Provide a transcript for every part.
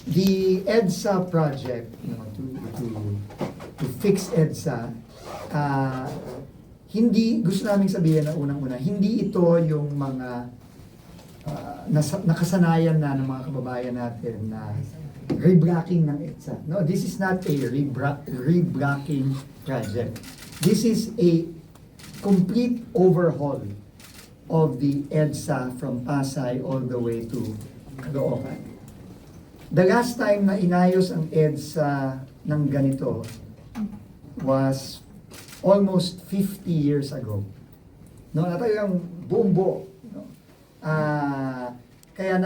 The EDSA project, to fix EDSA, hindi, gusto naming sabihin na unang-una, hindi ito yung mga nakasanayan na ng mga kababayan natin na rebracking ng EDSA. No, this is not a rebracking project. This is a complete overhaul of the EDSA from Pasay all the way to Caloocan. The last time na inayos ang EDSA ng ganito was almost 50 years ago. No, na talagang buong buo. No? Kaya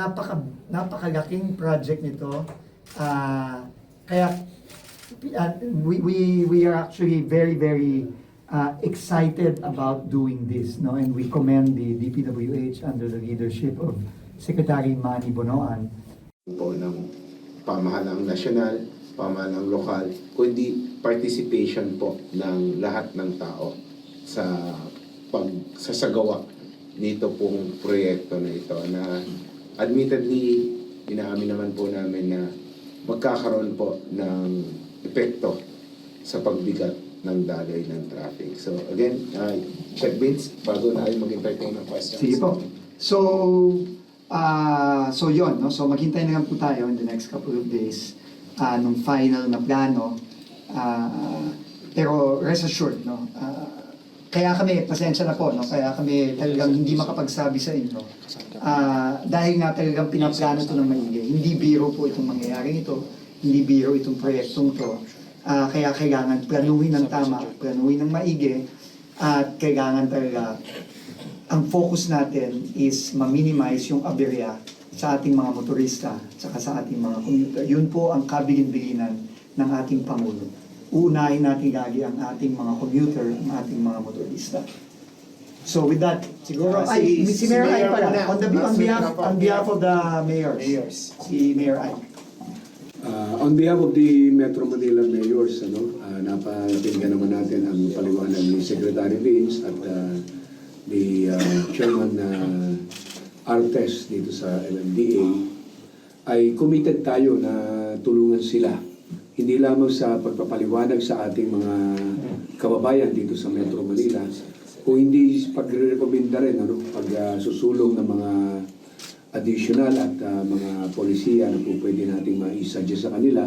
napakalaking project nito. Kaya we are actually very excited about doing this, no? And we commend the DPWH under the leadership of Secretary Manny Bonoan Po ng pamahalang nasyonal, pamahalang lokal, kundi participation po ng lahat ng tao sa pagsasagawa nito pong proyekto na ito na admittedly inaamin naman po namin na magkakaroon po ng epekto sa pagbigat ng daloy ng traffic. So again, Check Vince, bago na ay mag-entertain ng questions. Sige po. So yun, no? So maghintay na lang po tayo in the next couple of days nung final na plano. Pero rest assured, no? Kaya kami, pasensya na po, no? Kaya kami talagang hindi makapagsabi sa inyo. Dahil nga talagang pinaplano ito ng maigi. Hindi biro po itong mangyayaring ito. Hindi biro itong proyektong ito. Kaya kailangan planuhin ng tama, planuhin ng maigi, at kailangan talaga ang focus natin is ma-minimize yung aberya sa ating mga motorista at sa ating mga commuter. Yun po ang kabilin-bilinan ng ating Pangulo. Uunahin natin lagi ang ating mga commuter, ang ating mga motorista. So with that, siguro, si Mayor Ay pala, on behalf of the mayors, si Mayor Ay. On behalf of the Metro Manila Mayors, napakinggan naman natin ang paliwanag ni Secretary Vince at the Chairman Artes dito sa LMDA. Ay committed tayo na tulungan sila. Hindi lamang sa pagpapaliwanag sa ating mga kababayan dito sa Metro Manila, kung hindi pagre-recommenda rin, pagsusulong ng mga additional at mga polisiya na po pwede nating ma-suggest sa kanila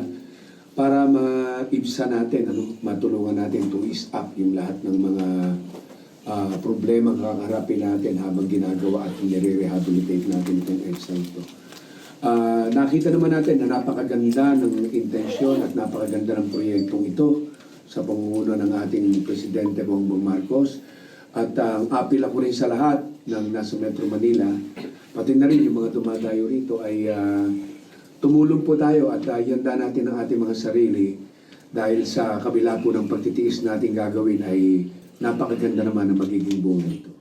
para maibsa natin, matulungan natin to ease up yung lahat ng mga problema kakaharapin natin habang ginagawa at nire-rehabilitate natin itong EDSA ito. Nakita naman natin na napakaganda ng intensyon at napakaganda ng proyektong ito sa pangunguna ng ating Presidente Bongbong Marcos. At ang apil ako rin sa lahat ng nasa Metro Manila, pati na rin yung mga dumadayo rito ay tumulong po tayo at ihanda natin ang ating mga sarili dahil sa kabila po ng pagtitiis natin gagawin ay napakaganda naman ang magiging bunga nito.